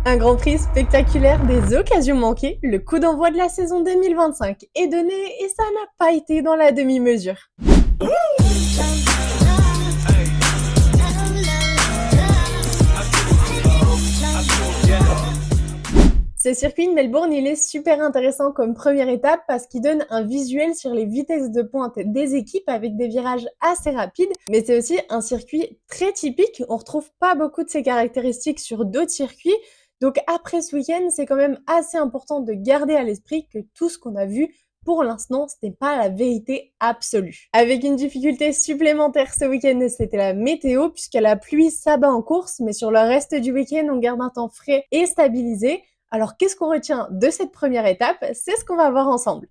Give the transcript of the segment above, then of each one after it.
Un Grand Prix spectaculaire des occasions manquées, le coup d'envoi de la saison 2025 est donné et ça n'a pas été dans la demi-mesure. Ce circuit de Melbourne, il est super intéressant comme première étape parce qu'il donne un visuel sur les vitesses de pointe des équipes avec des virages assez rapides, mais c'est aussi un circuit très typique. On retrouve pas beaucoup de ces caractéristiques sur d'autres circuits. Donc après ce week-end, c'est quand même assez important de garder à l'esprit que tout ce qu'on a vu pour l'instant, ce n'est pas la vérité absolue. Avec une difficulté supplémentaire ce week-end, c'était la météo, puisque la pluie s'abat en course, mais sur le reste du week-end, on garde un temps frais et stabilisé. Alors, qu'est-ce qu'on retient de cette première étape? C'est ce qu'on va voir ensemble.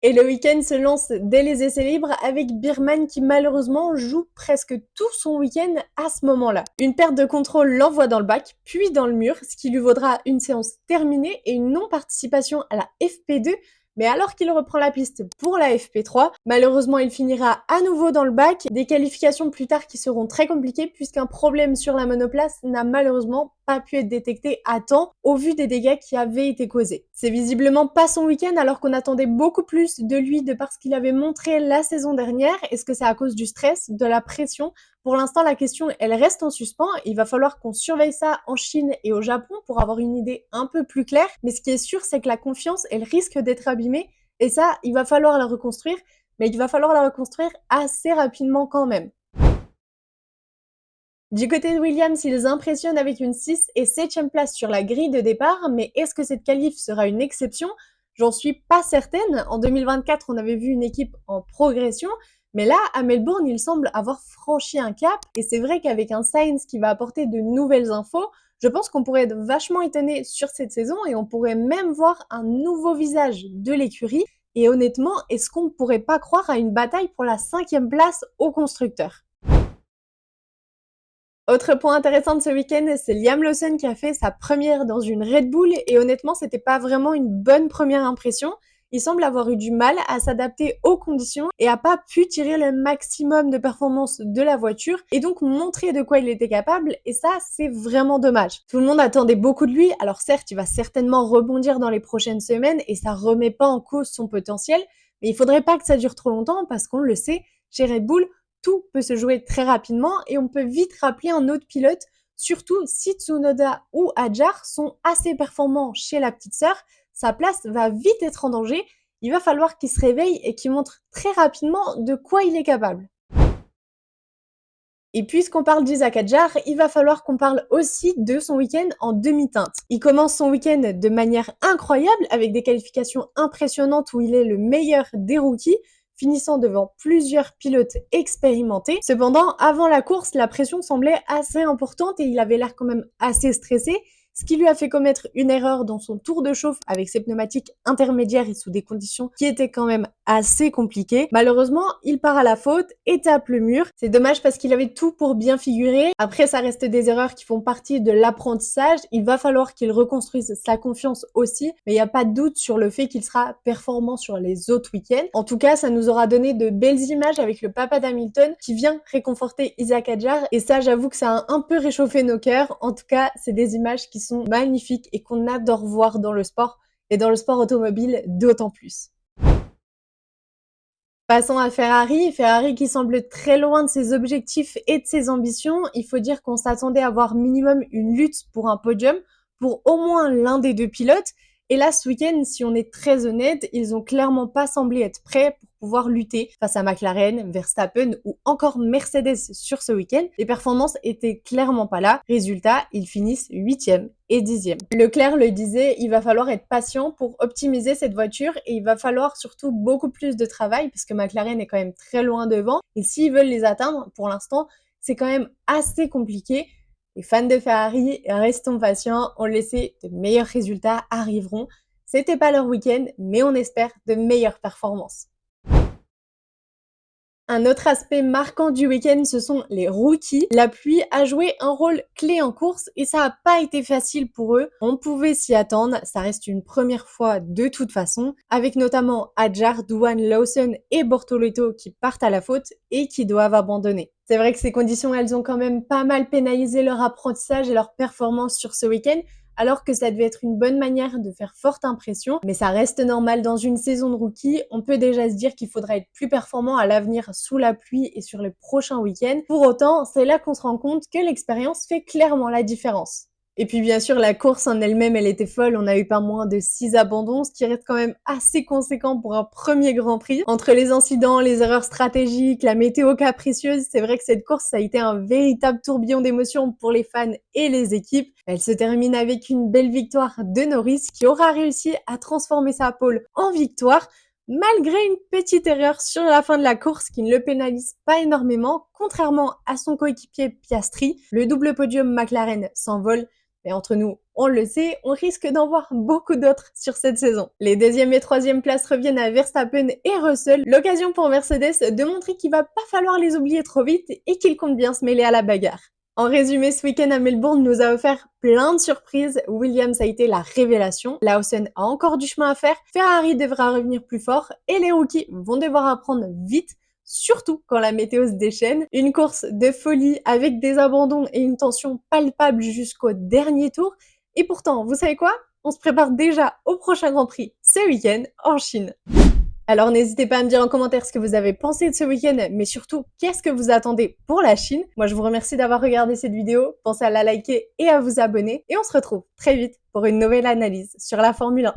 Et le week-end se lance dès les essais libres avec Birman qui malheureusement joue presque tout son week-end à ce moment-là. Une perte de contrôle l'envoie dans le bac, puis dans le mur, ce qui lui vaudra une séance terminée et une non-participation à la FP2. Mais alors qu'il reprend la piste pour la FP3, malheureusement il finira à nouveau dans le bac, des qualifications plus tard qui seront très compliquées puisqu'un problème sur la monoplace n'a malheureusement pas pu être détecté à temps au vu des dégâts qui avaient été causés. C'est visiblement pas son week-end alors qu'on attendait beaucoup plus de lui de par ce qu'il avait montré la saison dernière. Est-ce que c'est à cause du stress, de la pression? Pour l'instant, la question, elle reste en suspens. Il va falloir qu'on surveille ça en Chine et au Japon pour avoir une idée un peu plus claire. Mais ce qui est sûr, c'est que la confiance, elle risque d'être abîmée. Et ça, il va falloir la reconstruire. Mais il va falloir la reconstruire assez rapidement quand même. Du côté de Williams, ils impressionnent avec une 6 et 7e place sur la grille de départ, mais est-ce que cette qualif sera une exception? J'en suis pas certaine. En 2024, on avait vu une équipe en progression, mais là, à Melbourne, il semble avoir franchi un cap, et c'est vrai qu'avec un Sainz qui va apporter de nouvelles infos, je pense qu'on pourrait être vachement étonné sur cette saison, et on pourrait même voir un nouveau visage de l'écurie, et honnêtement, est-ce qu'on ne pourrait pas croire à une bataille pour la 5e place au constructeur? Autre point intéressant de ce week-end, c'est Liam Lawson qui a fait sa première dans une Red Bull et honnêtement, c'était pas vraiment une bonne première impression. Il semble avoir eu du mal à s'adapter aux conditions et a pas pu tirer le maximum de performance de la voiture et donc montrer de quoi il était capable et ça, c'est vraiment dommage. Tout le monde attendait beaucoup de lui, alors certes, il va certainement rebondir dans les prochaines semaines et ça remet pas en cause son potentiel, mais il faudrait pas que ça dure trop longtemps parce qu'on le sait, chez Red Bull, tout peut se jouer très rapidement et on peut vite rappeler un autre pilote, surtout si Tsunoda ou Hadjar sont assez performants chez la petite sœur, sa place va vite être en danger, il va falloir qu'il se réveille et qu'il montre très rapidement de quoi il est capable. Et puisqu'on parle d'Isaac Hadjar, il va falloir qu'on parle aussi de son week-end en demi-teinte. Il commence son week-end de manière incroyable avec des qualifications impressionnantes où il est le meilleur des rookies, finissant devant plusieurs pilotes expérimentés. Cependant, avant la course, la pression semblait assez importante et il avait l'air quand même assez stressé, ce qui lui a fait commettre une erreur dans son tour de chauffe avec ses pneumatiques intermédiaires et sous des conditions qui étaient quand même assez compliquées. Malheureusement, il part à la faute et tape le mur. C'est dommage parce qu'il avait tout pour bien figurer. Après, ça reste des erreurs qui font partie de l'apprentissage. Il va falloir qu'il reconstruise sa confiance aussi, mais il n'y a pas de doute sur le fait qu'il sera performant sur les autres week-ends. En tout cas, ça nous aura donné de belles images avec le papa d'Hamilton qui vient réconforter Isaac Hadjar et ça, j'avoue que ça a un peu réchauffé nos cœurs. En tout cas, c'est des images qui sont magnifiques et qu'on adore voir dans le sport et dans le sport automobile d'autant plus. Passons à Ferrari. Ferrari qui semble très loin de ses objectifs et de ses ambitions. Il faut dire qu'on s'attendait à voir minimum une lutte pour un podium pour au moins l'un des deux pilotes. Et là, ce week-end, si on est très honnête, ils ont clairement pas semblé être prêts pour pouvoir lutter face à McLaren, Verstappen ou encore Mercedes sur ce week-end. Les performances étaient clairement pas là. Résultat, ils finissent 8e et 10e. Leclerc le disait, il va falloir être patient pour optimiser cette voiture et il va falloir surtout beaucoup plus de travail parce que McLaren est quand même très loin devant. Et s'ils veulent les atteindre, pour l'instant, c'est quand même assez compliqué. Les fans de Ferrari, restons patients, on le sait, de meilleurs résultats arriveront. C'était pas leur week-end, mais on espère de meilleures performances. Un autre aspect marquant du week-end, ce sont les rookies. La pluie a joué un rôle clé en course et ça n'a pas été facile pour eux. On pouvait s'y attendre, ça reste une première fois de toute façon, avec notamment Adjar, Douane, Lawson et Bortoleto qui partent à la faute et qui doivent abandonner. C'est vrai que ces conditions, elles ont quand même pas mal pénalisé leur apprentissage et leur performance sur ce week-end, alors que ça devait être une bonne manière de faire forte impression, mais ça reste normal dans une saison de rookie. On peut déjà se dire qu'il faudra être plus performant à l'avenir sous la pluie et sur les prochains week-ends. Pour autant, c'est là qu'on se rend compte que l'expérience fait clairement la différence. Et puis bien sûr, la course en elle-même, elle était folle. On a eu pas moins de 6 abandons, ce qui reste quand même assez conséquent pour un premier Grand Prix. Entre les incidents, les erreurs stratégiques, la météo capricieuse, c'est vrai que cette course, ça a été un véritable tourbillon d'émotions pour les fans et les équipes. Elle se termine avec une belle victoire de Norris qui aura réussi à transformer sa pole en victoire, malgré une petite erreur sur la fin de la course qui ne le pénalise pas énormément, contrairement à son coéquipier Piastri. Le double podium McLaren s'envole. Mais entre nous, on le sait, on risque d'en voir beaucoup d'autres sur cette saison. Les deuxième et troisième places reviennent à Verstappen et Russell. L'occasion pour Mercedes de montrer qu'il va pas falloir les oublier trop vite et qu'ils comptent bien se mêler à la bagarre. En résumé, ce week-end à Melbourne nous a offert plein de surprises. Williams a été la révélation. Lawson a encore du chemin à faire. Ferrari devra revenir plus fort et les rookies vont devoir apprendre vite, surtout quand la météo se déchaîne. Une course de folie avec des abandons et une tension palpable jusqu'au dernier tour. Et pourtant, vous savez quoi? On se prépare déjà au prochain Grand Prix ce week-end en Chine. Alors n'hésitez pas à me dire en commentaire ce que vous avez pensé de ce week-end, mais surtout, qu'est-ce que vous attendez pour la Chine? Moi, je vous remercie d'avoir regardé cette vidéo. Pensez à la liker et à vous abonner. Et on se retrouve très vite pour une nouvelle analyse sur la Formule 1.